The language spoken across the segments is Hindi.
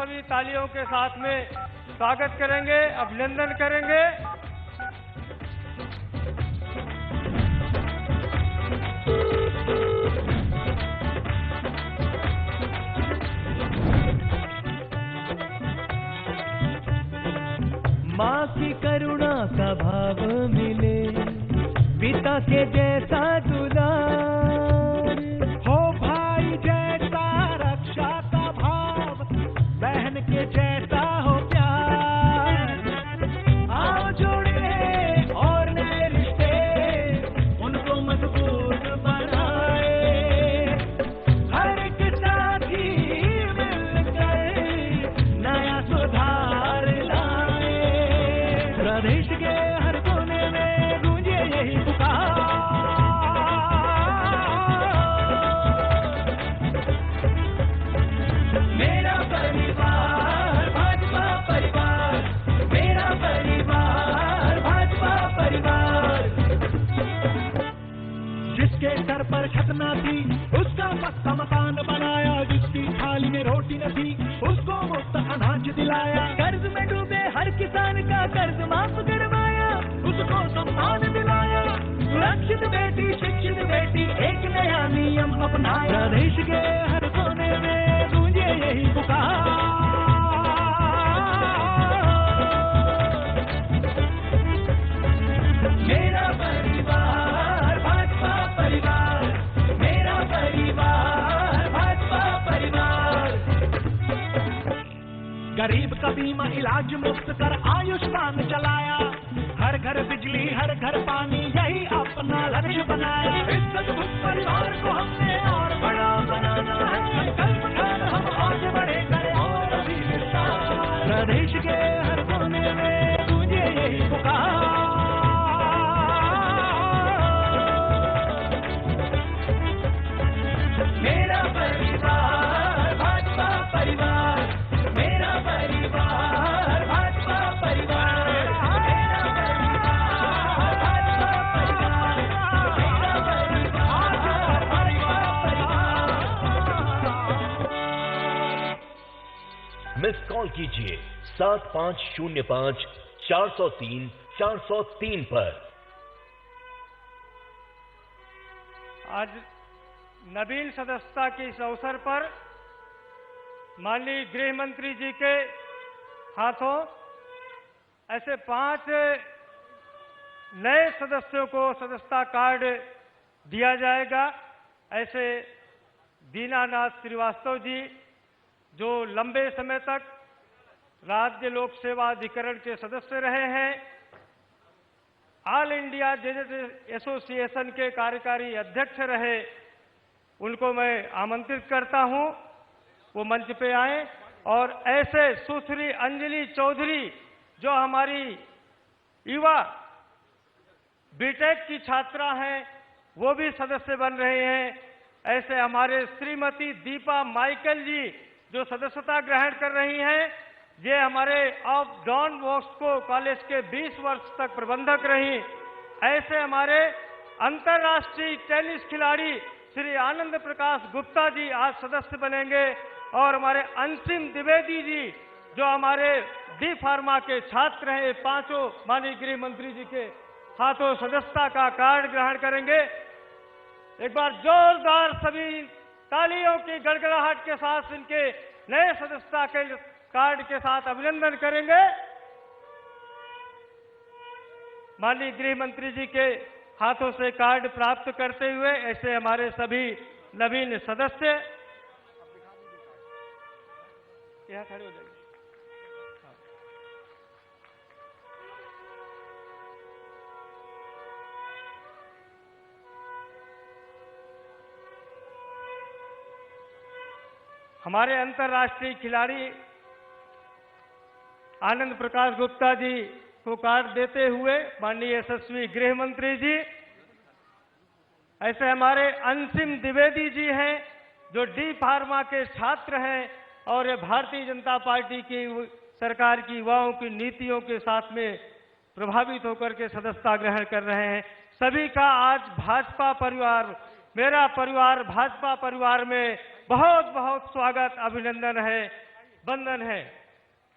सभी तालियों के साथ में स्वागत करेंगे, अभिनंदन करेंगे। माँ की करुणा का भाव मिले, पिता के जैसा दुलार हो, भाई जैसा रक्षा का भाव, बहन के जैसा हो प्यार। आओ जोड़े और नए रिश्ते, उनको मजबूत बनाए। हर एक साथी मिलकर नया सुधार लाए। प्रदेश के हर कोने में गूंजे यही पुकार। मेरा परिवार भाजपा परिवार, मेरा परिवार भाजपा परिवार। जिसके सर पर छत न थी उसका पक्का मकान बनाया, जिसकी थाली में रोटी न थी उसको मुफ्त अनाज दिलाया। कर्ज में डूबे हर किसान का कर्ज माफ करवाया, उसको सम्मान दिलाया। सुरक्षित बेटी, शिक्षित बेटी, एक नया नियम अपनाया। प्रदेश के हर कोने में गूंजे यही पुकार। मेरा परिवार भाजपा परिवार, मेरा परिवार भाजपा परिवार। गरीब का बीमा इलाज मुफ्त कर आयुष्मान चलाया। हर घर बिजली, हर घर पानी, यही अपना लक्ष्य बनाया। इस अद्भुत परिवार को हमने और बड़ा बनाना है। संकल्प कर हम आगे बढ़े, करें और अभी विस्तार। प्रदेश के हर कोने में गूंजे यही पुकार। मेरा परिवार भाजपा परिवार, मेरा परिवार भाजपा परिवार, मेरा परिवार भाजपा परिवार, मेरा परिवार भाजपा परिवार। मिस कॉल कीजिए 7505 403 403 पर। आज नवीन सदस्यता के इस अवसर पर माननीय गृह मंत्री जी के हाथों ऐसे 5 नए सदस्यों को सदस्यता कार्ड दिया जाएगा। ऐसे दीनानाथ श्रीवास्तव जी, जो लंबे समय तक राज्य लोक सेवा अधिकरण के सदस्य रहे हैं, ऑल इंडिया जजेस एसोसिएशन के कार्यकारी अध्यक्ष रहे, उनको मैं आमंत्रित करता हूं वो मंच पे आए। और ऐसे सुश्री अंजलि चौधरी, जो हमारी युवा बीटेक की छात्रा हैं, वो भी सदस्य बन रहे हैं। ऐसे हमारे श्रीमती दीपा माइकल जी, जो सदस्यता ग्रहण कर रही हैं, ये हमारे ऑफ डॉन बॉस्को कॉलेज के 20 वर्ष तक प्रबंधक रही। ऐसे हमारे अंतर्राष्ट्रीय टेनिस खिलाड़ी श्री आनंद प्रकाश गुप्ता जी आज सदस्य बनेंगे। और हमारे अंतिम द्विवेदी जी, जो हमारे डी फार्मा के छात्र हैं, 5 माननीय गृह मंत्री जी के हाथों सदस्यता का कार्ड ग्रहण करेंगे। एक बार जोरदार सभी तालियों की गड़गड़ाहट के साथ इनके नए सदस्यता के कार्ड के साथ अभिनंदन करेंगे। माननीय गृह मंत्री जी के हाथों से कार्ड प्राप्त करते हुए ऐसे हमारे सभी नवीन सदस्य यहाँ खड़े हो जाइए। हमारे अंतर्राष्ट्रीय खिलाड़ी आनंद प्रकाश गुप्ता जी को कार्ड देते हुए माननीय यशस्वी गृह मंत्री जी, ऐसे हमारे अंतिम द्विवेदी जी हैं, जो डी फार्मा के छात्र हैं और ये भारतीय जनता पार्टी की सरकार की युवाओं की नीतियों के साथ में प्रभावित होकर के सदस्यता ग्रहण कर रहे हैं। सभी का आज भाजपा परिवार, मेरा परिवार भाजपा परिवार में बहुत बहुत स्वागत, अभिनंदन है। बंधन है।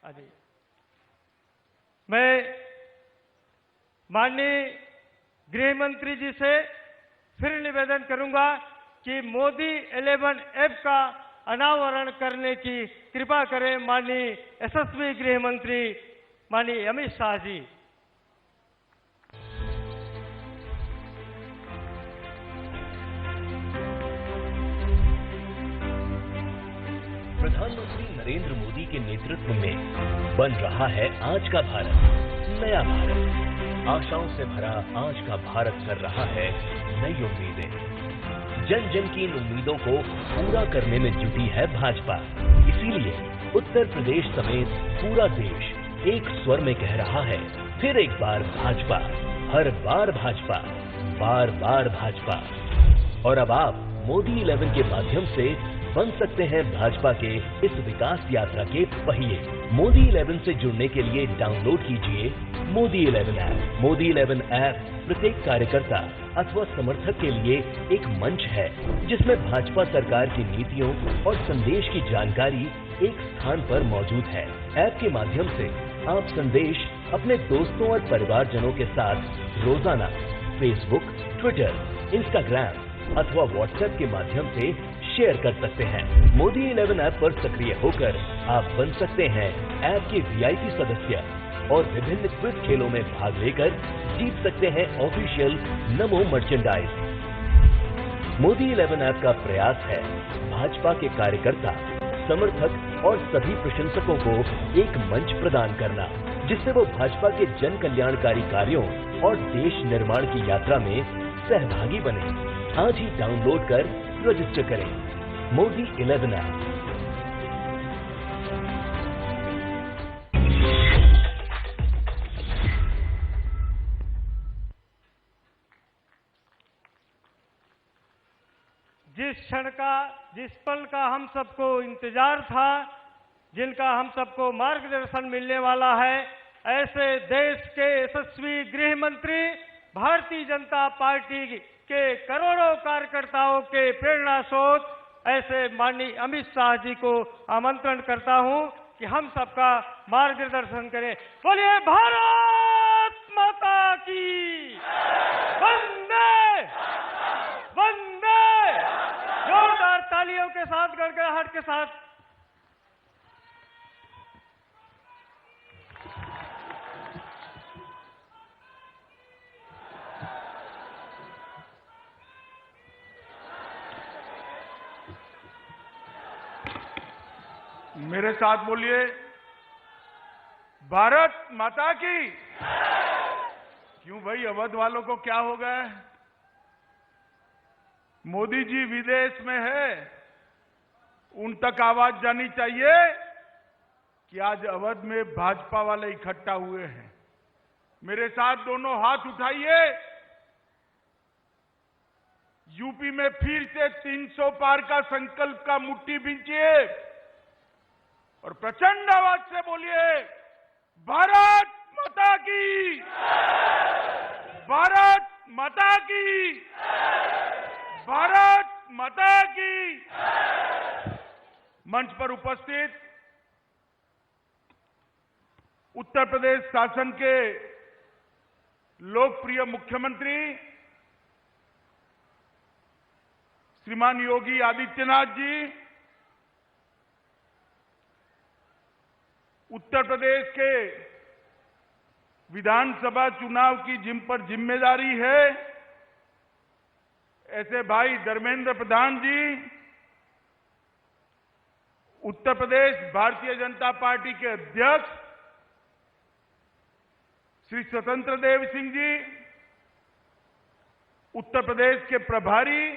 अजी मैं माननीय गृह मंत्री जी से फिर निवेदन करूंगा कि मोदी 11 ऐप का अनावरण करने की कृपा करें माननीय यशस्वी गृह मंत्री माननीय अमित शाह जी। प्रधानमंत्री नरेंद्र मोदी के नेतृत्व में बन रहा है आज का भारत, नया भारत। आशाओं से भरा आज का भारत कर रहा है नई उम्मीदें। जन जन की इन उम्मीदों को पूरा करने में जुटी है भाजपा। इसीलिए उत्तर प्रदेश समेत पूरा देश एक स्वर में कह रहा है, फिर एक बार भाजपा, हर बार भाजपा, बार बार भाजपा। और अब आप मोदी 11 के माध्यम से बन सकते हैं भाजपा के इस विकास यात्रा के पहिए। मोदी 11 से जुड़ने के लिए डाउनलोड कीजिए मोदी 11 ऐप। मोदी 11 ऐप प्रत्येक कार्यकर्ता अथवा समर्थक के लिए एक मंच है, जिसमें भाजपा सरकार की नीतियों और संदेश की जानकारी एक स्थान पर मौजूद है। ऐप के माध्यम से आप संदेश अपने दोस्तों और परिवारजनों के साथ रोजाना फेसबुक, ट्विटर, इंस्टाग्राम अथवा व्हाट्सएप के माध्यम से शेयर कर सकते हैं। मोदी 11 ऐप पर सक्रिय होकर आप बन सकते हैं ऐप के VIP सदस्य और विभिन्न क्विज खेलों में भाग लेकर जीत सकते हैं ऑफिशियल नमो मर्चेंडाइज। मोदी 11 ऐप का प्रयास है भाजपा के कार्यकर्ता, समर्थक और सभी प्रशंसकों को एक मंच प्रदान करना, जिससे वो भाजपा के जन कल्याणकारी कार्यों और देश निर्माण की यात्रा में सहभागी बने। आज ही डाउनलोड कर रजिस्टर करें मोदी 11 ऐप। जिस पल का हम सबको इंतजार था, जिनका हम सबको मार्गदर्शन मिलने वाला है, ऐसे देश के यशस्वी गृह मंत्री, भारतीय जनता पार्टी के करोड़ों कार्यकर्ताओं के प्रेरणा स्रोत ऐसे माननीय अमित शाह जी को आमंत्रण करता हूं कि हम सबका मार्गदर्शन करें। बोलिए भारत माता की वंदे वंदे। जोरदार तालियों के साथ, गड़गड़ाहट के साथ। मेरे साथ बोलिए, भारत माता की। क्यों भाई, अवध वालों को क्या हो गया? मोदी जी विदेश में है, उन तक आवाज जानी चाहिए कि आज अवध में भाजपा वाले इकट्ठा हुए हैं। मेरे साथ दोनों हाथ उठाइए। यूपी में फिर से 300 पार का संकल्प का मुट्ठी भींचिए और प्रचंड आवाज से बोलिए, भारत माता की, भारत माता की, भारत माता की। मंच पर उपस्थित उत्तर प्रदेश शासन के लोकप्रिय मुख्यमंत्री श्रीमान योगी आदित्यनाथ जी, उत्तर प्रदेश के विधानसभा चुनाव की जिन पर जिम्मेदारी है, ऐसे भाई धर्मेंद्र प्रधान जी, उत्तर प्रदेश भारतीय जनता पार्टी के अध्यक्ष श्री स्वतंत्र देव सिंह जी, उत्तर प्रदेश के प्रभारी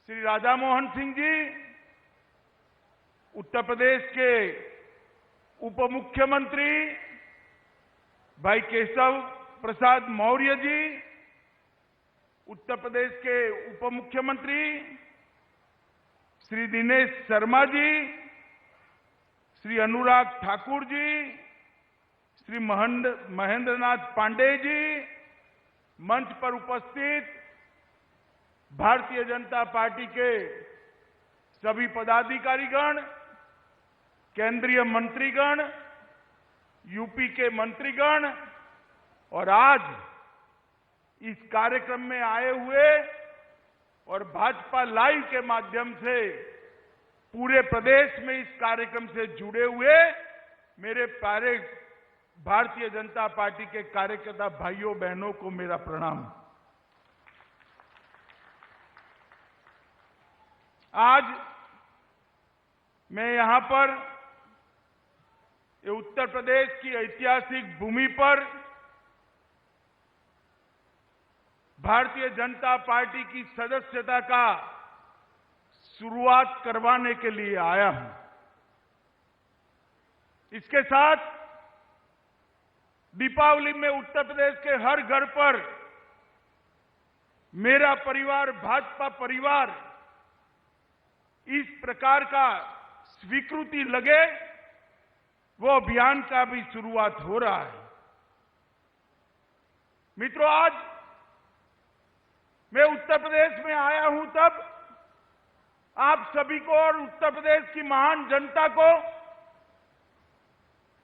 श्री राधा मोहन सिंह जी, उत्तर प्रदेश के उप मुख्यमंत्री भाई केशव प्रसाद मौर्य जी, उत्तर प्रदेश के उप मुख्यमंत्री श्री दिनेश शर्मा जी, श्री अनुराग ठाकुर जी, श्री महेंद्रनाथ पांडे जी, मंच पर उपस्थित भारतीय जनता पार्टी के सभी पदाधिकारीगण, केंद्रीय मंत्रीगण, यूपी के मंत्रीगण और आज इस कार्यक्रम में आए हुए और भाजपा लाइव के माध्यम से पूरे प्रदेश में इस कार्यक्रम से जुड़े हुए मेरे प्यारे भारतीय जनता पार्टी के कार्यकर्ता भाइयों बहनों को मेरा प्रणाम। आज मैं यहां पर ये उत्तर प्रदेश की ऐतिहासिक भूमि पर भारतीय जनता पार्टी की सदस्यता का शुरुआत करवाने के लिए आया हूं। इसके साथ दीपावली में उत्तर प्रदेश के हर घर पर मेरा परिवार, भाजपा परिवार इस प्रकार का स्वीकृति लगे वो अभियान का भी शुरुआत हो रहा है। मित्रों, आज मैं उत्तर प्रदेश में आया हूं तब आप सभी को और उत्तर प्रदेश की महान जनता को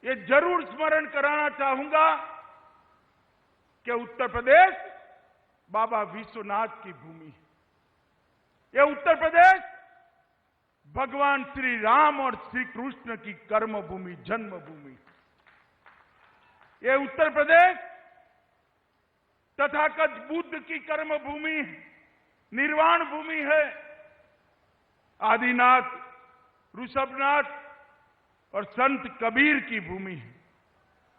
ये जरूर स्मरण कराना चाहूंगा कि उत्तर प्रदेश बाबा विश्वनाथ की भूमि है। ये उत्तर प्रदेश भगवान श्री राम और श्री कृष्ण की कर्म भूमि, जन्मभूमि। ये उत्तर प्रदेश तथागत बुद्ध की कर्म भूमि, निर्वाण भूमि है। आदिनाथ, ऋषभनाथ और संत कबीर की भूमि है।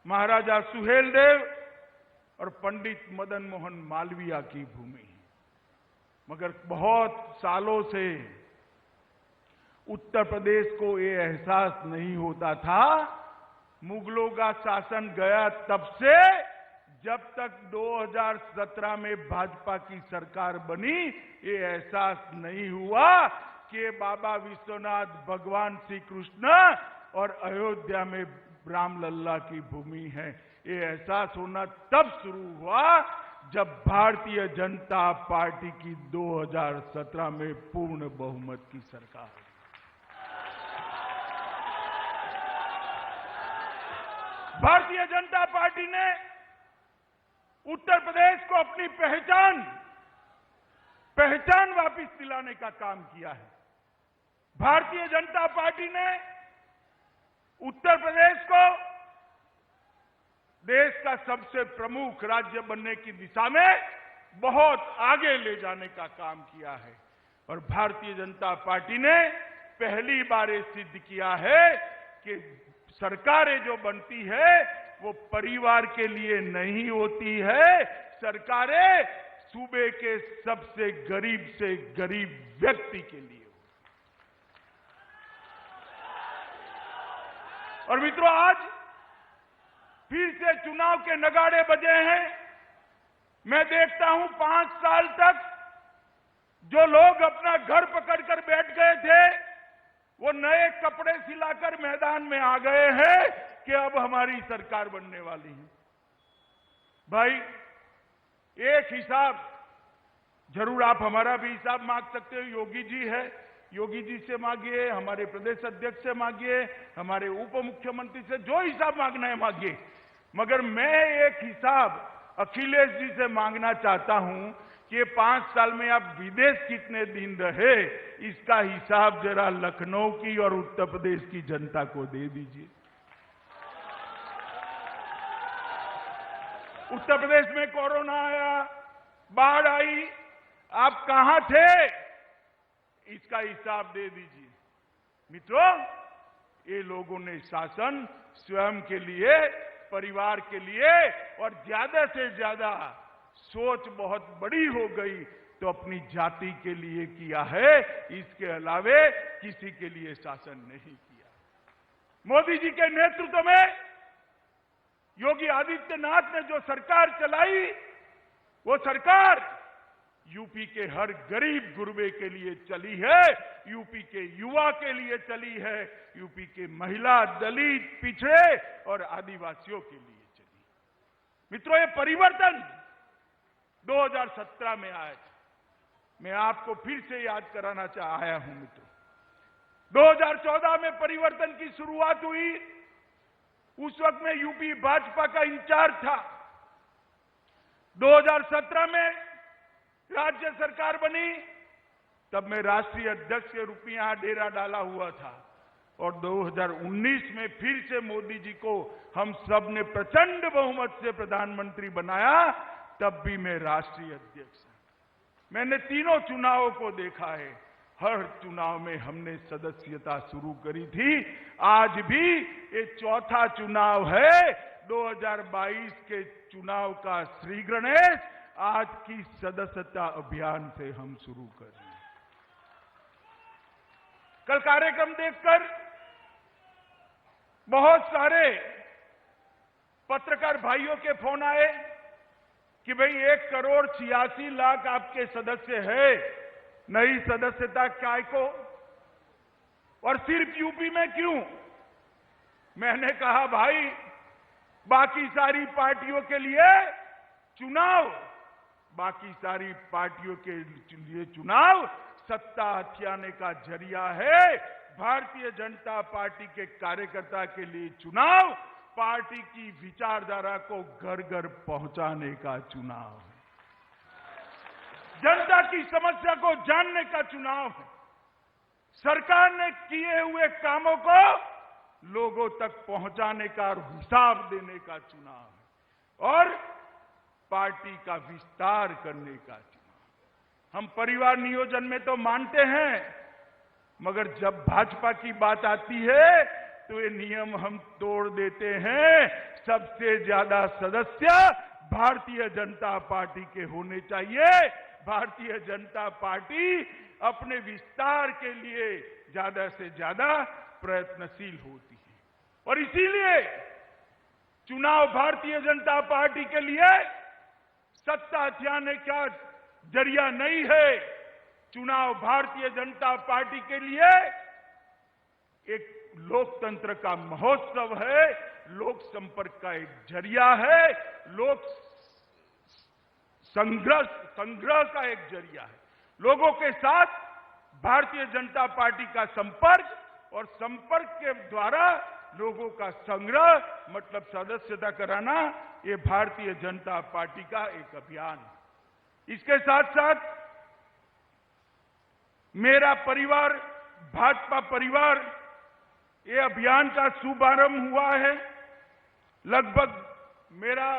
महाराजा सुहेलदेव और पंडित मदन मोहन मालवीय की भूमि है। मगर बहुत सालों से उत्तर प्रदेश को ये एहसास नहीं होता था। मुगलों का शासन गया तब से जब तक 2017 में भाजपा की सरकार बनी, ये एहसास नहीं हुआ कि बाबा विश्वनाथ, भगवान श्री कृष्ण और अयोध्या में रामलल्ला की भूमि है। ये एहसास होना तब शुरू हुआ जब भारतीय जनता पार्टी की 2017 में पूर्ण बहुमत की सरकार। भारतीय जनता पार्टी ने उत्तर प्रदेश को अपनी पहचान वापस दिलाने का काम किया है। भारतीय जनता पार्टी ने उत्तर प्रदेश को देश का सबसे प्रमुख राज्य बनने की दिशा में बहुत आगे ले जाने का काम किया है। और भारतीय जनता पार्टी ने पहली बार ये सिद्ध किया है कि सरकारें जो बनती है वो परिवार के लिए नहीं होती है। सरकारें सूबे के सबसे गरीब से गरीब व्यक्ति के लिए। और मित्रों, आज फिर से चुनाव के नगाड़े बजे हैं। मैं देखता हूं 5 साल तक जो लोग अपना घर पकड़कर बैठ गए थे वो नए कपड़े सिलाकर मैदान में आ गए हैं कि अब हमारी सरकार बनने वाली है। भाई, एक हिसाब जरूर आप हमारा भी हिसाब मांग सकते हो। योगी जी है, योगी जी से मांगिए, हमारे प्रदेश अध्यक्ष से मांगिए, हमारे उप मुख्यमंत्री से जो हिसाब मांगना है मांगिए। मगर मैं एक हिसाब अखिलेश जी से मांगना चाहता हूं कि 5 साल में आप विदेश कितने दिन रहे, इसका हिसाब जरा लखनऊ की और उत्तर प्रदेश की जनता को दे दीजिए। उत्तर प्रदेश में कोरोना आया, बाढ़ आई, आप कहां थे, इसका हिसाब दे दीजिए। मित्रों, ये लोगों ने शासन स्वयं के लिए, परिवार के लिए और ज्यादा से ज्यादा सोच बहुत बड़ी हो गई तो अपनी जाति के लिए किया है। इसके अलावे किसी के लिए शासन नहीं किया। मोदी जी के नेतृत्व में योगी आदित्यनाथ ने जो सरकार चलाई, वो सरकार यूपी के हर गरीब गुरबे के लिए चली है, यूपी के युवा के लिए चली है, यूपी के महिला, दलित, पिछड़े और आदिवासियों के लिए चली। मित्रों, ये परिवर्तन 2017 में आया था। मैं आपको फिर से याद कराना आया हूं। मित्रों, 2014 में परिवर्तन की शुरुआत हुई, उस वक्त में यूपी भाजपा का इंचार्ज था। 2017 में राज्य सरकार बनी, तब मैं राष्ट्रीय अध्यक्ष के रूप में यहां डेरा डाला हुआ था, और 2019 में फिर से मोदी जी को हम सब ने प्रचंड बहुमत से प्रधानमंत्री बनाया, तब भी मैं राष्ट्रीय अध्यक्ष। मैंने तीनों चुनावों को देखा है, हर चुनाव में हमने सदस्यता शुरू करी थी। आज भी ये चौथा चुनाव है। 2022 के चुनाव का श्री गणेश आज की सदस्यता अभियान से हम शुरू कर रहे हैं। कल कार्यक्रम देखकर बहुत सारे पत्रकार भाइयों के फोन आए कि भाई 1,86,00,000 आपके सदस्य है, नई सदस्यता काय को, और सिर्फ यूपी में क्यों? मैंने कहा भाई, बाकी सारी पार्टियों के लिए चुनाव, बाकी सारी पार्टियों के लिए चुनाव सत्ता हथियाने का जरिया है। भारतीय जनता पार्टी के कार्यकर्ता के लिए चुनाव पार्टी की विचारधारा को घर घर पहुंचाने का चुनाव है, जनता की समस्या को जानने का चुनाव है, सरकार ने किए हुए कामों को लोगों तक पहुंचाने का और हिसाब देने का चुनाव है, और पार्टी का विस्तार करने का चुनाव। हम परिवार नियोजन में तो मानते हैं, मगर जब भाजपा की बात आती है तो ये नियम हम तोड़ देते हैं। सबसे ज्यादा सदस्य भारतीय जनता पार्टी के होने चाहिए। भारतीय जनता पार्टी अपने विस्तार के लिए ज्यादा से ज्यादा प्रयत्नशील होती है, और इसीलिए चुनाव भारतीय जनता पार्टी के लिए सत्ता हथियाने का जरिया नहीं है। चुनाव भारतीय जनता पार्टी के लिए एक लोकतंत्र का महोत्सव है, लोक संपर्क का एक जरिया है, लोक संग्रह का एक जरिया है। लोगों के साथ भारतीय जनता पार्टी का संपर्क, और संपर्क के द्वारा लोगों का संग्रह, मतलब सदस्यता कराना, ये भारतीय जनता पार्टी का एक अभियान है। इसके साथ साथ मेरा परिवार, भाजपा परिवार, ये अभियान का शुभारंभ हुआ है। लगभग मेरा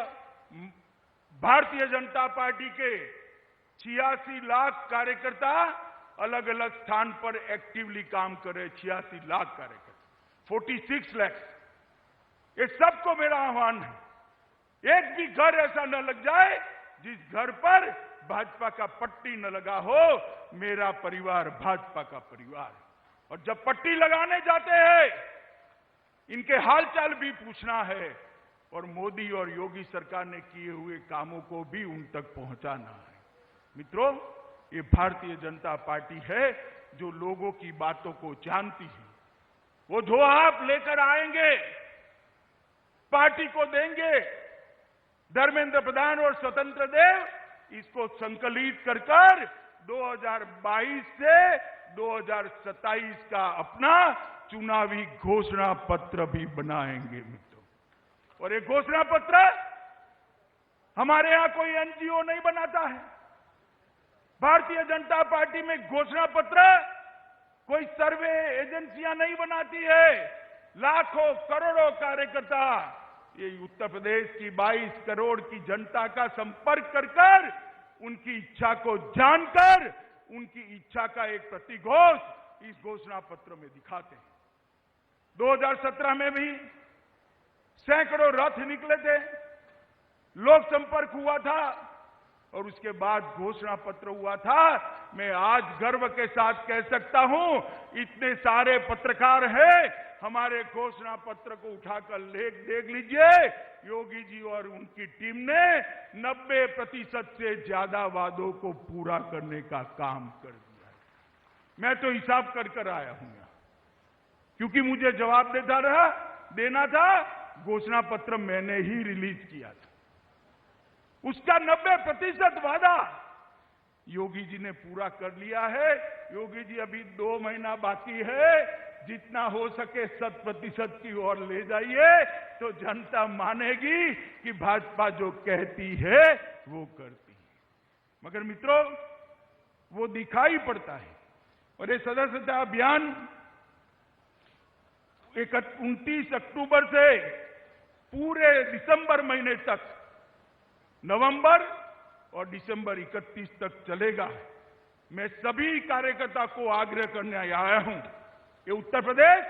भारतीय जनता पार्टी के 86 लाख कार्यकर्ता अलग अलग स्थान पर एक्टिवली काम कर रहे। 86 लाख कार्यकर्ता, 46 लाख। ये सबको मेरा आह्वान है, एक भी घर ऐसा न लग जाए जिस घर पर भाजपा का पट्टी न लगा हो। मेरा परिवार भाजपा का परिवार है, और जब पट्टी लगाने जाते हैं, इनके हालचाल भी पूछना है, और मोदी और योगी सरकार ने किए हुए कामों को भी उन तक पहुंचाना है। मित्रों, ये भारतीय जनता पार्टी है जो लोगों की बातों को जानती है। वो जो आप लेकर आएंगे, पार्टी को देंगे। धर्मेंद्र प्रधान और स्वतंत्र देव इसको संकलित कर 2022 से 2027 का अपना चुनावी घोषणा पत्र भी बनाएंगे मित्रों। और ये घोषणा पत्र हमारे यहां कोई एनजीओ नहीं बनाता है। भारतीय जनता पार्टी में घोषणा पत्र कोई सर्वे एजेंसियां नहीं बनाती है। लाखों करोड़ों कार्यकर्ता ये उत्तर प्रदेश की 22 करोड़ की जनता का संपर्क कर उनकी इच्छा को जानकर उनकी इच्छा का एक प्रतिघोष इस घोषणा पत्र में दिखाते हैं। 2017 में भी सैकड़ों रथ निकले थे, लोक संपर्क हुआ था, और उसके बाद घोषणा पत्र हुआ था। मैं आज गर्व के साथ कह सकता हूं, इतने सारे पत्रकार हैं, हमारे घोषणा पत्र को उठाकर देख लीजिए। योगी जी और उनकी टीम ने 90% से ज्यादा वादों को पूरा करने का काम कर दिया है। मैं तो हिसाब कर आया हूं यहां, क्योंकि मुझे जवाब देना था। घोषणा पत्र मैंने ही रिलीज किया था। उसका 90% वादा योगी जी ने पूरा कर लिया है। योगी जी अभी 2 महीना बाकी है, जितना हो सके 100% की ओर ले जाइए तो जनता मानेगी कि भाजपा जो कहती है वो करती है। मगर मित्रों, वो दिखाई पड़ता है। और ये सदस्यता अभियान 29 अक्टूबर से पूरे दिसंबर महीने तक, नवंबर और दिसंबर 31 तक चलेगा। मैं सभी कार्यकर्ता को आग्रह करने आया हूं, ये उत्तर प्रदेश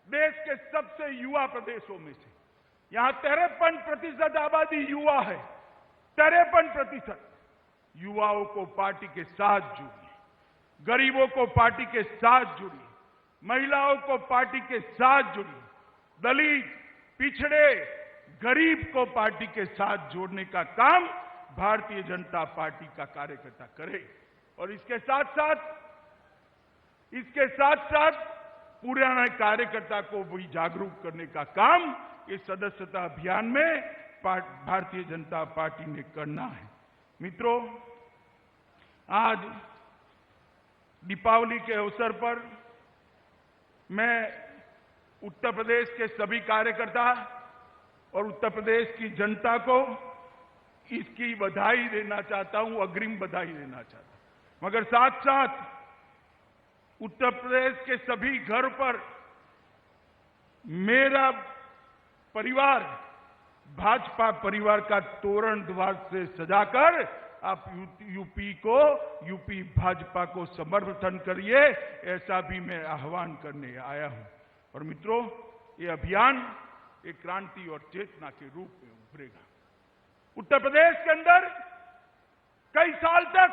देश के सबसे युवा प्रदेशों में से, यहां 53% आबादी युवा है। 53% युवाओं को पार्टी के साथ जोड़िए, गरीबों को पार्टी के साथ जोड़िए, महिलाओं को पार्टी के साथ जोड़िए, दलित, पिछड़े, गरीब को पार्टी के साथ जोड़ने का काम भारतीय जनता पार्टी का कार्यकर्ता करे। और इसके साथ साथ पुराने कार्यकर्ता को भी जागरूक करने का काम इस सदस्यता अभियान में भारतीय जनता पार्टी ने करना है। मित्रों, आज दीपावली के अवसर पर मैं उत्तर प्रदेश के सभी कार्यकर्ता और उत्तर प्रदेश की जनता को इसकी बधाई देना चाहता हूं, अग्रिम बधाई देना चाहता हूं। मगर साथ साथ उत्तर प्रदेश के सभी घर पर मेरा परिवार, भाजपा परिवार का तोरण द्वार से सजाकर आप यूपी भाजपा को समर्थन करिए, ऐसा भी मैं आह्वान करने आया हूं। और मित्रों, ये अभियान एक क्रांति और चेतना के रूप में उभरेगा। उत्तर प्रदेश के अंदर कई साल तक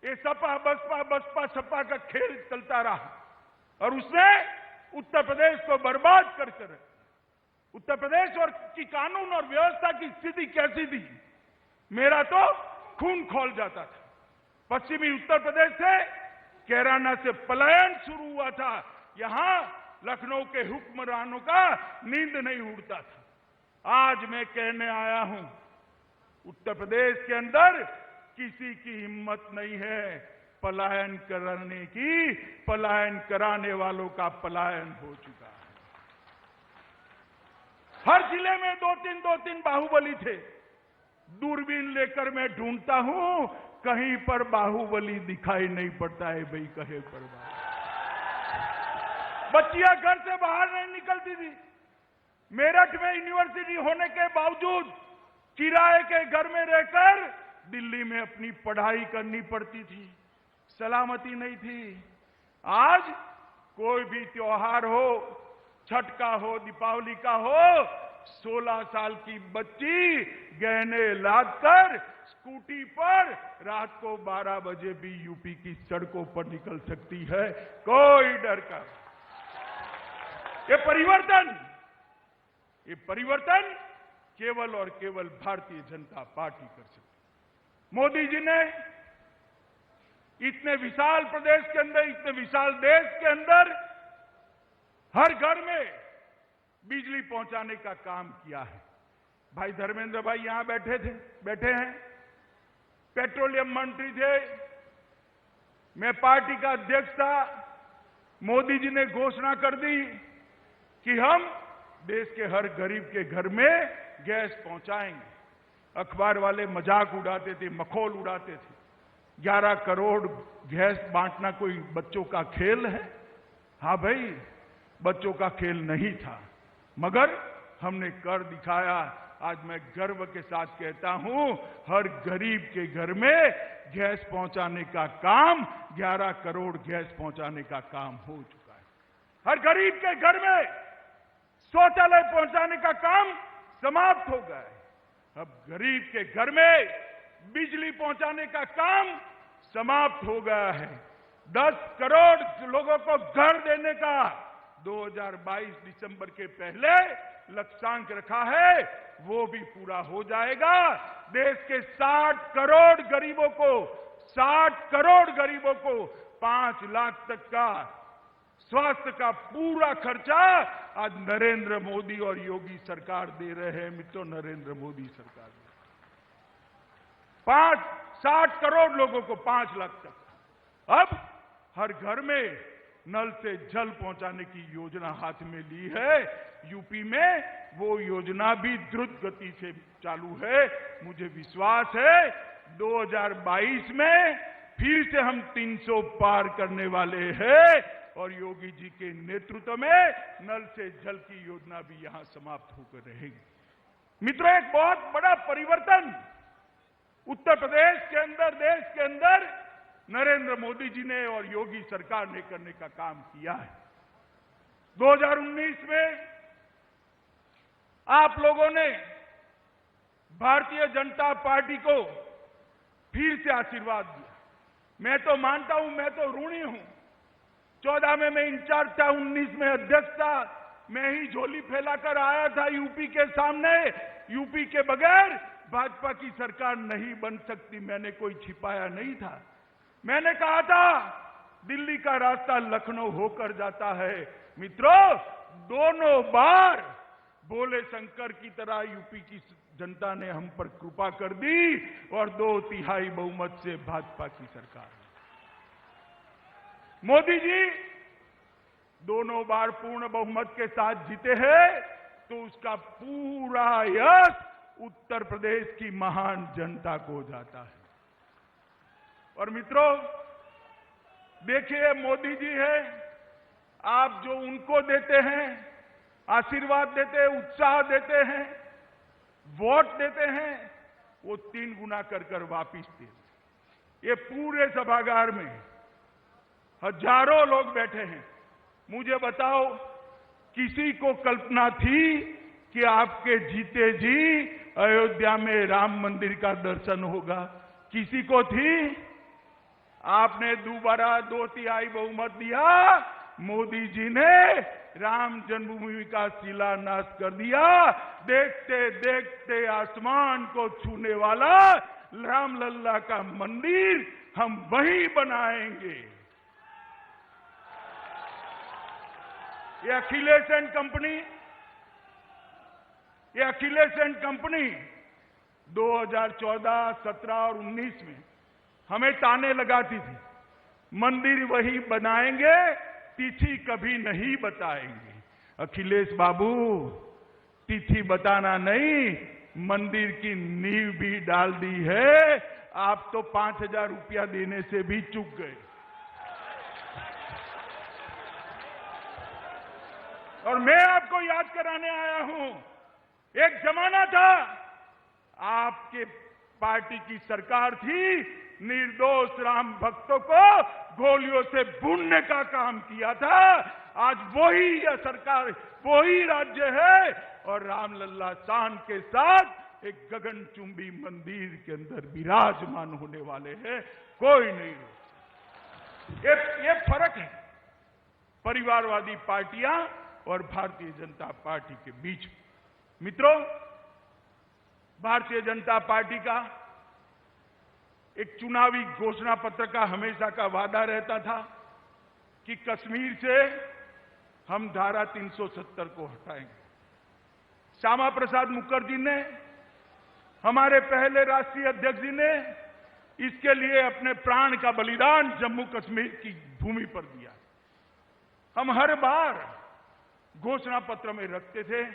ये सपा सपा का खेल चलता रहा और उसने उत्तर प्रदेश को बर्बाद करके रखा। उत्तर प्रदेश और की कानून और व्यवस्था की स्थिति कैसी थी, मेरा तो खून खौल जाता था। पश्चिमी उत्तर प्रदेश से कैराना से पलायन शुरू हुआ था। यहां लखनऊ के हुक्मरानों का नींद नहीं उड़ता था। आज मैं कहने आया हूं, उत्तर प्रदेश के अंदर किसी की हिम्मत नहीं है पलायन करने की। पलायन कराने वालों का पलायन हो चुका है। हर जिले में दो तीन बाहुबली थे। दूरबीन लेकर मैं ढूंढता हूं, कहीं पर बाहुबली दिखाई नहीं पड़ता है। भाई कहे पर बच्चियां घर से बाहर नहीं निकलती थी। मेरठ में यूनिवर्सिटी होने के बावजूद किराए के घर में रहकर दिल्ली में अपनी पढ़ाई करनी पड़ती थी। सलामती नहीं थी। आज कोई भी त्योहार हो, छठ का हो, दीपावली का हो, 16 साल की बच्ची गहने लादकर स्कूटी पर रात को 12 बजे भी यूपी की सड़कों पर निकल सकती है, कोई डर का। ये परिवर्तन केवल और केवल भारतीय जनता पार्टी कर सकती है। मोदी जी ने इतने विशाल प्रदेश के अंदर, इतने विशाल देश के अंदर हर घर में बिजली पहुंचाने का काम किया है। भाई धर्मेंद्र भाई यहां बैठे हैं, पेट्रोलियम मंत्री थे, मैं पार्टी का अध्यक्ष था। मोदी जी ने घोषणा कर दी कि हम देश के हर गरीब के घर में गैस पहुंचाएंगे। अखबार वाले मजाक उड़ाते थे, मखौल उड़ाते थे। 11 करोड़ गैस बांटना कोई बच्चों का खेल है? हाँ भाई, बच्चों का खेल नहीं था, मगर हमने कर दिखाया। आज मैं गर्व के साथ कहता हूं, हर गरीब के घर में गैस पहुंचाने का काम, 11 करोड़ गैस पहुंचाने का काम हो चुका है। हर गरीब के घर में शौचालय पहुंचाने का काम समाप्त हो गया है। अब गरीब के घर में बिजली पहुंचाने का काम समाप्त हो गया है। 10 करोड़ लोगों को घर देने का 2022 दिसंबर के पहले लक्ष्यांक रखा है, वो भी पूरा हो जाएगा। देश के 60 करोड़ गरीबों को 5 लाख तक का स्वास्थ्य का पूरा खर्चा आज नरेंद्र मोदी और योगी सरकार दे रहे हैं। मित्रों, नरेंद्र मोदी सरकार 60 करोड़ लोगों को 5 लाख तक। अब हर घर में नल से जल पहुंचाने की योजना हाथ में ली है। यूपी में वो योजना भी द्रुत गति से चालू है। मुझे विश्वास है 2022 में फिर से हम 300 पार करने वाले हैं और योगी जी के नेतृत्व में नल से जल की योजना भी यहां समाप्त होकर रहेगी। मित्रों, एक बहुत बड़ा परिवर्तन उत्तर प्रदेश के अंदर, देश के अंदर नरेंद्र मोदी जी ने और योगी सरकार ने करने का काम किया है। 2019 में आप लोगों ने भारतीय जनता पार्टी को फिर से आशीर्वाद दिया। मैं तो मानता हूं, मैं तो ऋणी हूं। 14 में मैं इंचार्ज था, 19 में अध्यक्ष था। मैं ही झोली फैलाकर आया था यूपी के सामने। यूपी के बगैर भाजपा की सरकार नहीं बन सकती, मैंने कोई छिपाया नहीं था। मैंने कहा था दिल्ली का रास्ता लखनऊ होकर जाता है। मित्रों, दोनों बार भोले शंकर की तरह यूपी की जनता ने हम पर कृपा कर दी और 2/3 बहुमत से भाजपा की सरकार। मोदी जी दोनों बार पूर्ण बहुमत के साथ जीते हैं, तो उसका पूरा यश उत्तर प्रदेश की महान जनता को जाता है। और मित्रों, देखिए, मोदी जी है, आप जो उनको देते हैं, आशीर्वाद देते हैं, उत्साह देते हैं, वोट देते हैं, वो 3 गुना कर वापिस देते। ये पूरे सभागार में हजारों लोग बैठे हैं। मुझे बताओ, किसी को कल्पना थी कि आपके जीते जी अयोध्या में राम मंदिर का दर्शन होगा? किसी को थी? आपने दोबारा 2/3 बहुमत दिया, मोदी जी ने राम जन्मभूमि का शिलान्यास कर दिया। देखते देखते आसमान को छूने वाला रामलल्ला का मंदिर हम वहीं बनाएंगे। ये अखिलेश एंड कंपनी 2014, 17 और 19 में हमें ताने लगाती थी, मंदिर वही बनाएंगे, तिथि कभी नहीं बताएंगे। अखिलेश बाबू, तिथि बताना नहीं, मंदिर की नींव भी डाल दी है। आप तो 5,000 रुपया देने से भी चूक गए। और मैं आपको याद कराने आया हूं, एक जमाना था, आपके पार्टी की सरकार थी, निर्दोष राम भक्तों को गोलियों से भूनने का काम किया था। आज वही यह सरकार, वही राज्य है और रामलल्ला शान के साथ एक गगनचुंबी मंदिर के अंदर विराजमान होने वाले हैं। कोई नहीं रोक। ये फर्क है परिवारवादी पार्टियां और भारतीय जनता पार्टी के बीच। मित्रों, भारतीय जनता पार्टी का एक चुनावी घोषणा पत्र का हमेशा का वादा रहता था कि कश्मीर से हम धारा 370 को हटाएंगे। श्यामा प्रसाद मुखर्जी ने, हमारे पहले राष्ट्रीय अध्यक्ष जी ने इसके लिए अपने प्राण का बलिदान जम्मू कश्मीर की भूमि पर दिया। हम हर बार घोषणा पत्र में रखते थे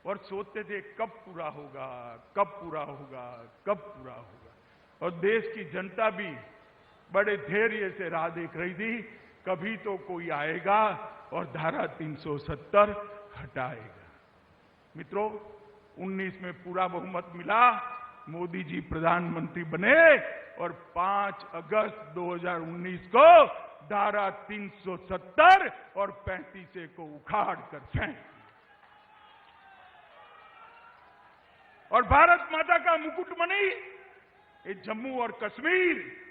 और सोचते थे कब पूरा होगा, कब पूरा होगा, कब पूरा होगा। और देश की जनता भी बड़े धैर्य से राह देख रही थी, कभी तो कोई आएगा और धारा 370 हटाएगा। मित्रों, 19 में पूरा बहुमत मिला, मोदी जी प्रधानमंत्री बने और 5 अगस्त 2019 को धारा 370 और 35 को उखाड़ कर फेंक। और भारत माता का मुकुटमणि, ये जम्मू और कश्मीर,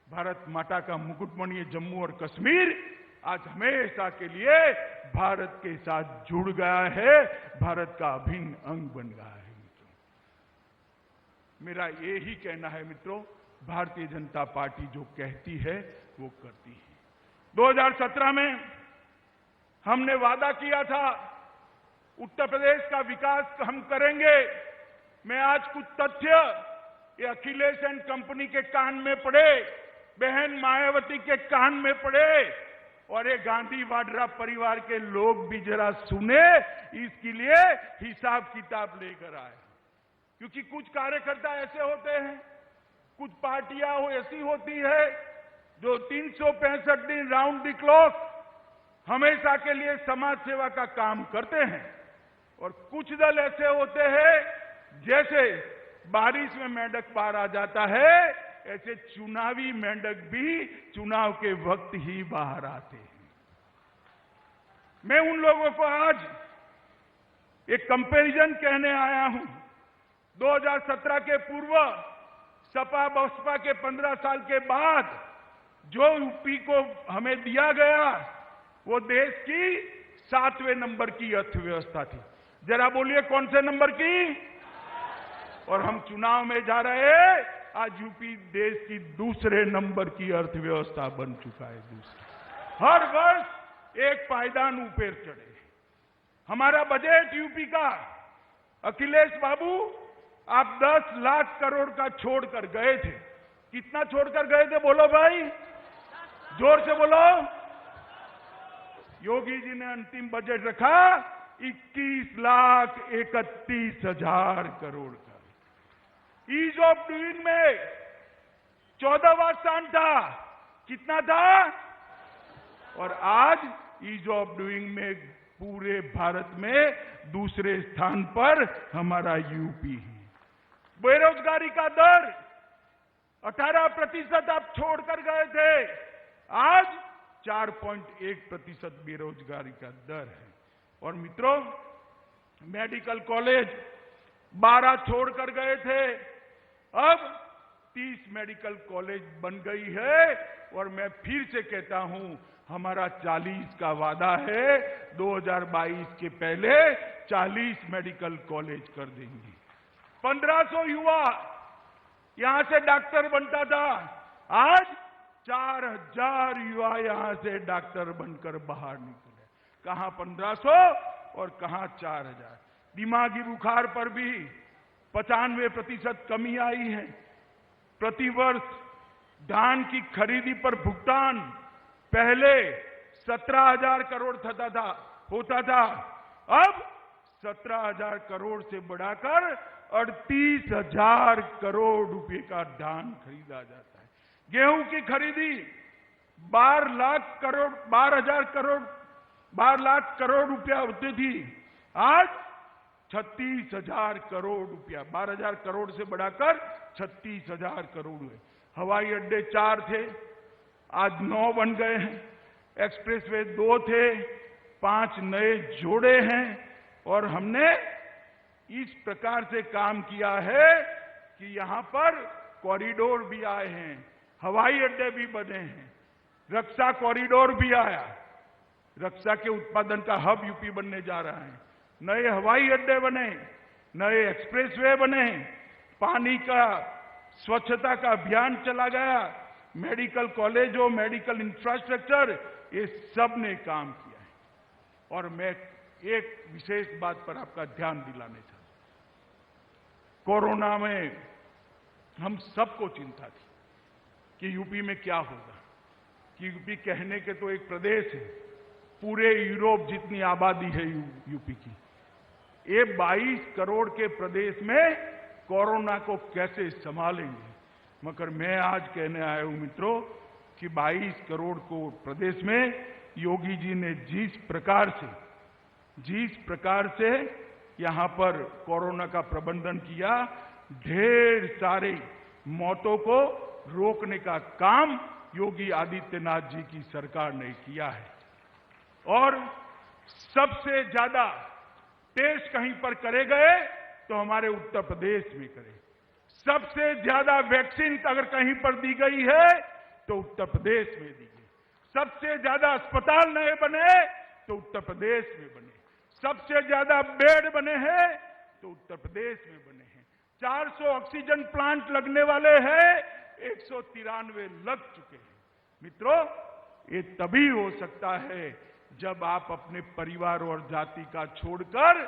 भारत माता का मुकुटमणि ये जम्मू और कश्मीर आज हमेशा के लिए भारत के साथ जुड़ गया है, भारत का अभिन्न अंग बन गया है। मित्रों, मेरा यही कहना है मित्रों, भारतीय जनता पार्टी जो कहती है वो करती है। 2017 में हमने वादा किया था उत्तर प्रदेश का विकास हम करेंगे। मैं आज कुछ तथ्य ये अखिलेश एंड कंपनी के कान में पड़े, बहन मायावती के कान में पड़े और ये गांधी वाड्रा परिवार के लोग भी जरा सुने, इसके लिए हिसाब किताब लेकर आए। क्योंकि कुछ कार्यकर्ता ऐसे होते हैं, कुछ पार्टियां ऐसी होती है जो 365 दिन राउंड द क्लॉक हमेशा के लिए समाज सेवा का काम करते हैं, और कुछ दल ऐसे होते हैं जैसे बारिश में मेंढक बाहर आ जाता है, ऐसे चुनावी मेंढक भी चुनाव के वक्त ही बाहर आते हैं। मैं उन लोगों को आज एक कंपैरिजन कहने आया हूं। 2017 के पूर्व सपा बसपा के 15 साल के बाद जो यूपी को हमें दिया गया वो देश की 7वें नंबर की अर्थव्यवस्था थी। जरा बोलिए कौन से नंबर की? और हम चुनाव में जा रहे हैं, आज यूपी देश की 2 नंबर की अर्थव्यवस्था बन चुका है। हर वर्ष एक पायदान ऊपर चढ़े। हमारा बजट यूपी का, अखिलेश बाबू आप 10 लाख करोड़ का छोड़कर गए थे। कितना छोड़कर गए थे बोलो भाई, जोर से बोलो। योगी जी ने अंतिम बजट रखा 21,31,000 करोड़ का। ईज ऑफ डूइंग में 14वां स्थान था। कितना था? और आज ईज ऑफ डूइंग में पूरे भारत में 2 स्थान पर हमारा यूपी है। बेरोजगारी का दर 18% आप छोड़कर गए थे, आज 4.1% बेरोजगारी का दर है। और मित्रों, मेडिकल कॉलेज 12 छोड़कर गए थे, अब 30 मेडिकल कॉलेज बन गई है। और मैं फिर से कहता हूं, हमारा 40 का वादा है, 2022 के पहले 40 मेडिकल कॉलेज कर देंगे। 1500 युवा यहां से डॉक्टर बनता था, आज 4000 युवा यहां से डॉक्टर बनकर बाहर निकले। कहां 1500 और कहां 4000। दिमागी बुखार पर भी 95% कमी आई है। प्रतिवर्ष धान की खरीदी पर भुगतान पहले 17,000 करोड़ होता था, अब 17,000 करोड़ से बढ़ाकर 38,000 करोड़ रुपए का धान खरीदा जाता है। गेहूं की खरीदी 12 लाख करोड़ रुपया होती थी, आज 36,000 करोड़ रुपया, 12,000 करोड़ से बढ़ाकर 36,000 करोड़ हुए। हवाई अड्डे 4 थे, आज 9 बन गए हैं। एक्सप्रेसवे 2 थे, 5 नए जोड़े हैं। और हमने इस प्रकार से काम किया है कि यहां पर कॉरिडोर भी आए हैं, हवाई अड्डे भी बने हैं, रक्षा कॉरिडोर भी आया, रक्षा के उत्पादन का हब यूपी बनने जा रहा है। नए हवाई अड्डे बने, नए एक्सप्रेसवे बने, पानी का स्वच्छता का अभियान चला गया, मेडिकल कॉलेजों, मेडिकल इंफ्रास्ट्रक्चर, ये सब ने काम किया है। और मैं एक विशेष बात पर आपका ध्यान दिलाने चाहता हूं। कोरोना में हम सबको चिंता थी कि यूपी में क्या होगा, कि यूपी कहने के तो एक प्रदेश है, पूरे यूरोप जितनी आबादी है यूपी की, ये 22 करोड़ के प्रदेश में कोरोना को कैसे संभालेंगे। मगर मैं आज कहने आया हूं मित्रों कि 22 करोड़ को प्रदेश में योगी जी ने जिस प्रकार से यहां पर कोरोना का प्रबंधन किया, ढेर सारे मौतों को रोकने का काम योगी आदित्यनाथ जी की सरकार ने किया है। और सबसे ज्यादा टेस्ट कहीं पर करे गए तो हमारे उत्तर प्रदेश में करे। सबसे ज्यादा वैक्सीन अगर कहीं पर दी गई है तो उत्तर प्रदेश में दी गई। सबसे ज्यादा अस्पताल नए बने तो उत्तर प्रदेश में बने। सबसे ज्यादा बेड बने हैं तो उत्तर प्रदेश में बने हैं। 400 ऑक्सीजन प्लांट लगने वाले हैं, 193 लग चुके हैं। मित्रों, ये तभी हो सकता है जब आप अपने परिवार और जाति का छोड़कर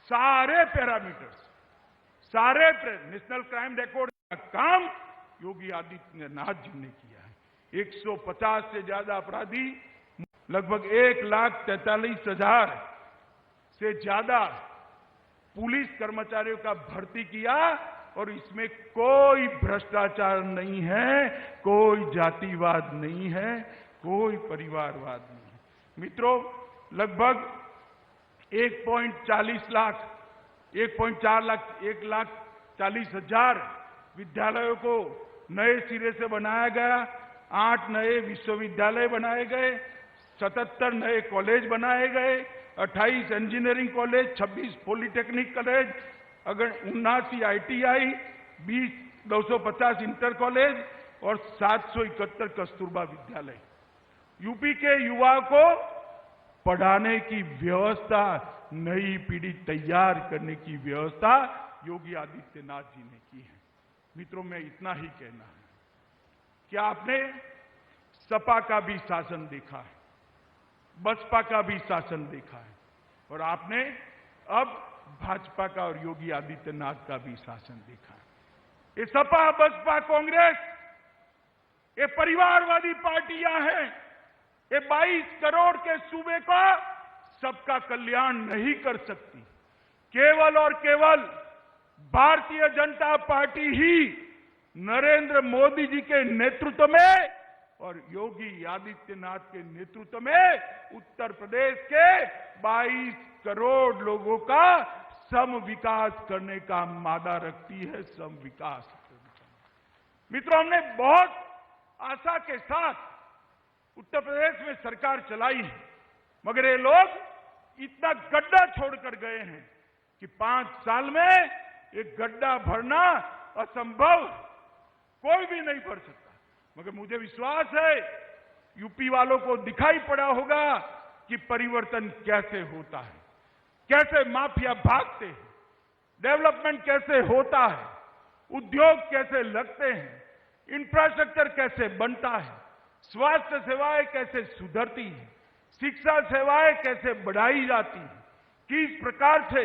सारे पैरामीटर्स, सारे नेशनल क्राइम रिकॉर्ड का काम योगी आदित्यनाथ जी ने किया है। 150 से ज्यादा अपराधी, लगभग 1,43,000 से ज्यादा पुलिस कर्मचारियों का भर्ती किया और इसमें कोई भ्रष्टाचार नहीं है, कोई जातिवाद नहीं है, कोई परिवारवाद नहीं है। मित्रों, लगभग 1.4 लाख 1,40,000 विद्यालयों को नए सिरे से बनाया गया, 8 नए विश्वविद्यालय बनाए गए, 77 नए कॉलेज बनाए गए, 28 इंजीनियरिंग कॉलेज, 26 पॉलिटेक्निक कॉलेज, अगर 79 ITI, 250 इंटर कॉलेज और 771 कस्तूरबा विद्यालय। यूपी के युवाओं को पढ़ाने की व्यवस्था, नई पीढ़ी तैयार करने की व्यवस्था योगी आदित्यनाथ जी ने की है। मित्रों, में इतना ही कहना है कि आपने सपा का भी शासन देखा है, बसपा का भी शासन देखा है और आपने अब भाजपा का और योगी आदित्यनाथ का भी शासन देखा है। ये सपा, बसपा, कांग्रेस, ये परिवारवादी पार्टियां हैं। ये 22 करोड़ के सूबे का सबका कल्याण नहीं कर सकती। केवल और केवल भारतीय जनता पार्टी ही नरेंद्र मोदी जी के नेतृत्व में और योगी आदित्यनाथ के नेतृत्व में उत्तर प्रदेश के 22 करोड़ लोगों का सम विकास करने का मादा रखती है, सम विकास। मित्रों, हमने बहुत आशा के साथ उत्तर प्रदेश में सरकार चलाई है, मगर ये लोग इतना गड्ढा छोड़कर गए हैं कि 5 साल में एक गड्ढा भरना असंभव, कोई भी नहीं भर सकता। मगर मुझे विश्वास है यूपी वालों को दिखाई पड़ा होगा कि परिवर्तन कैसे होता है, कैसे माफिया भागते हैं, डेवलपमेंट कैसे होता है, उद्योग कैसे लगते हैं, इंफ्रास्ट्रक्चर कैसे बनता है, स्वास्थ्य सेवाएं कैसे सुधरती हैं, शिक्षा सेवाएं कैसे बढ़ाई जाती हैं, किस प्रकार से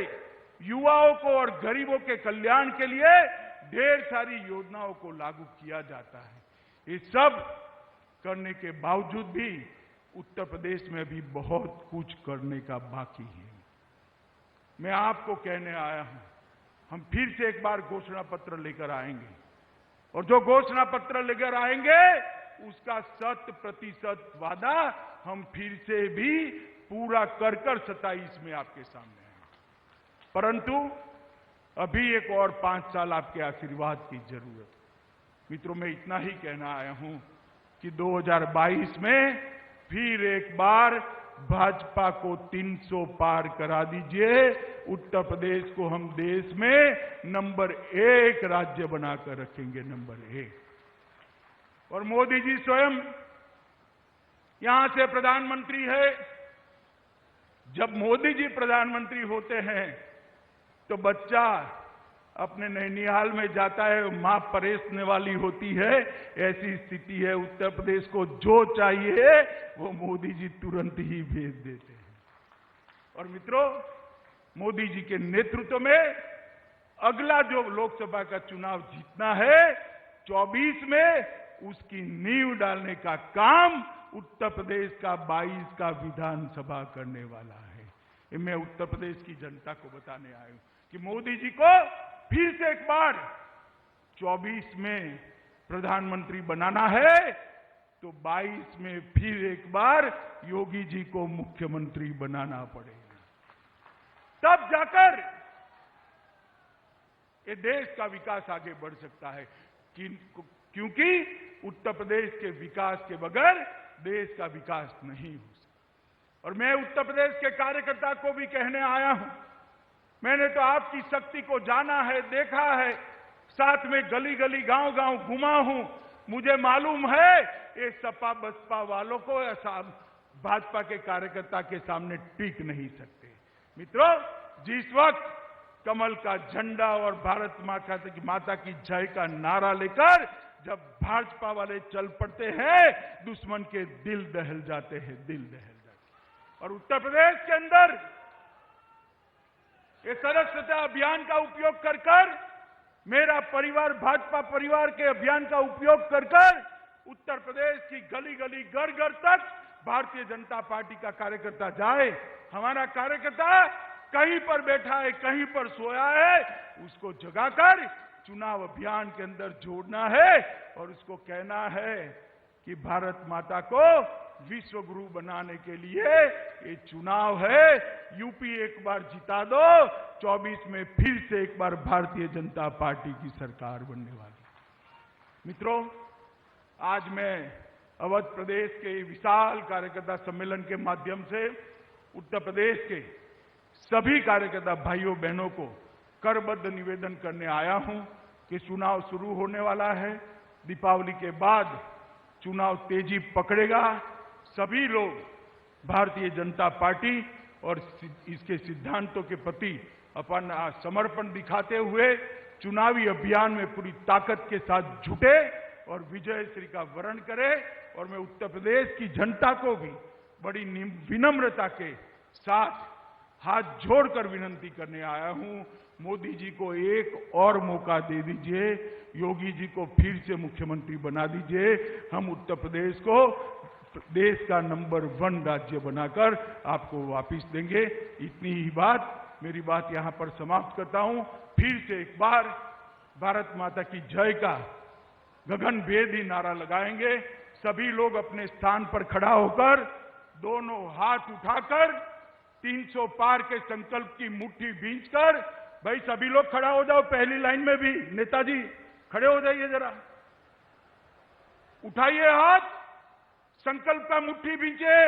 युवाओं को और गरीबों के कल्याण के लिए ढेर सारी योजनाओं को लागू किया जाता है। ये सब करने के बावजूद भी उत्तर प्रदेश में भी बहुत कुछ करने का बाकी है। मैं आपको कहने आया हूं, हम फिर से एक बार घोषणा पत्र लेकर आएंगे और जो घोषणा पत्र लेकर आएंगे उसका 100% वादा हम फिर से भी पूरा कर 27 में आपके सामने आए। परंतु अभी एक और 5 साल आपके आशीर्वाद की जरूरत है। मित्रों, मैं इतना ही कहना आया हूं कि 2022 में फिर एक बार भाजपा को 300 पार करा दीजिए। उत्तर प्रदेश को हम देश में नंबर 1 राज्य बनाकर रखेंगे, नंबर 1। और मोदी जी स्वयं यहां से प्रधानमंत्री है। जब मोदी जी प्रधानमंत्री होते हैं तो बच्चा अपने नैनिहाल में जाता है, मां परेशने वाली होती है, ऐसी स्थिति है। उत्तर प्रदेश को जो चाहिए वो मोदी जी तुरंत ही भेज देते हैं। और मित्रों, मोदी जी के नेतृत्व में अगला जो लोकसभा का चुनाव जीतना है 24 में, उसकी नींव डालने का काम उत्तर प्रदेश का 22 का विधानसभा करने वाला है। ये मैं उत्तर प्रदेश की जनता को बताने आया हूं कि मोदी जी को फिर से एक बार 24 में प्रधानमंत्री बनाना है तो 22 में फिर एक बार योगी जी को मुख्यमंत्री बनाना पड़ेगा। तब जाकर ये देश का विकास आगे बढ़ सकता है, क्योंकि उत्तर प्रदेश के विकास के बगैर देश का विकास नहीं हो सकता। और मैं उत्तर प्रदेश के कार्यकर्ता को भी कहने आया हूं, मैंने तो आपकी शक्ति को जाना है, देखा है, साथ में गली गली गांव गांव घुमा हूं। मुझे मालूम है ये सपा बसपा वालों को ऐसा भाजपा के कार्यकर्ता के सामने टिक नहीं सकते। मित्रों, जिस वक्त कमल का झंडा और भारत माता की जय का नारा लेकर जब भाजपा वाले चल पड़ते हैं, दुश्मन के दिल दहल जाते हैं, दिल दहल जाते हैं। और उत्तर प्रदेश के अंदर ये सदस्यता अभियान का उपयोग कर मेरा परिवार भाजपा परिवार के अभियान का उपयोग कर कर उत्तर प्रदेश की गली गली घर घर तक भारतीय जनता पार्टी का कार्यकर्ता जाए। हमारा कार्यकर्ता कहीं पर बैठा है, कहीं पर सोया है, उसको जगाकर चुनाव अभियान के अंदर जोड़ना है और उसको कहना है कि भारत माता को विश्व गुरु बनाने के लिए ये चुनाव है। यूपी एक बार जिता दो, 24 में फिर से एक बार भारतीय जनता पार्टी की सरकार बनने वाली। मित्रों, आज मैं अवध प्रदेश के विशाल कार्यकर्ता सम्मेलन के माध्यम से उत्तर प्रदेश के सभी कार्यकर्ता भाइयों बहनों को करबद्ध निवेदन करने आया हूं कि चुनाव शुरू होने वाला है। दीपावली के बाद चुनाव तेजी पकड़ेगा। सभी लोग भारतीय जनता पार्टी और इसके सिद्धांतों के प्रति अपना समर्पण दिखाते हुए चुनावी अभियान में पूरी ताकत के साथ जुटे और विजय श्री का वरण करें। और मैं उत्तर प्रदेश की जनता को भी बड़ी विनम्रता के साथ हाथ जोड़कर विनंती करने आया हूं, मोदी जी को एक और मौका दे दीजिए, योगी जी को फिर से मुख्यमंत्री बना दीजिए। हम उत्तर प्रदेश को देश का नंबर 1 राज्य बनाकर आपको वापस देंगे। इतनी ही बात, मेरी बात यहां पर समाप्त करता हूं। फिर से एक बार भारत माता की जय का गगनभेदी नारा लगाएंगे। सभी लोग अपने स्थान पर खड़ा होकर दोनों हाथ उठाकर 300 पार के संकल्प की मुट्ठी भींचकर, भाई सभी लोग खड़ा हो जाओ, पहली लाइन में भी नेताजी खड़े हो जाइए, जरा उठाइए हाथ, संकल्प का मुट्ठी भींचे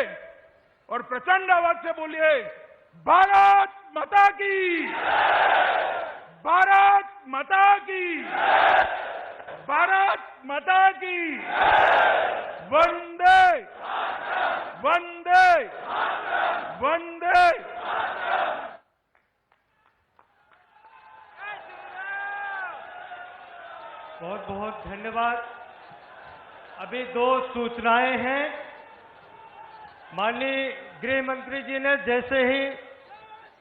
और प्रचंड आवाज से बोलिए, भारत माता की, भारत माता की, भारत माता की, वंदे वंदे वंदे। बहुत बहुत धन्यवाद। अभी 2 सूचनाएं हैं। माननीय गृह मंत्री जी ने जैसे ही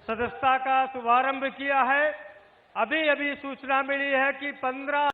सदस्यता का शुभारंभ किया है, अभी अभी सूचना मिली है कि 15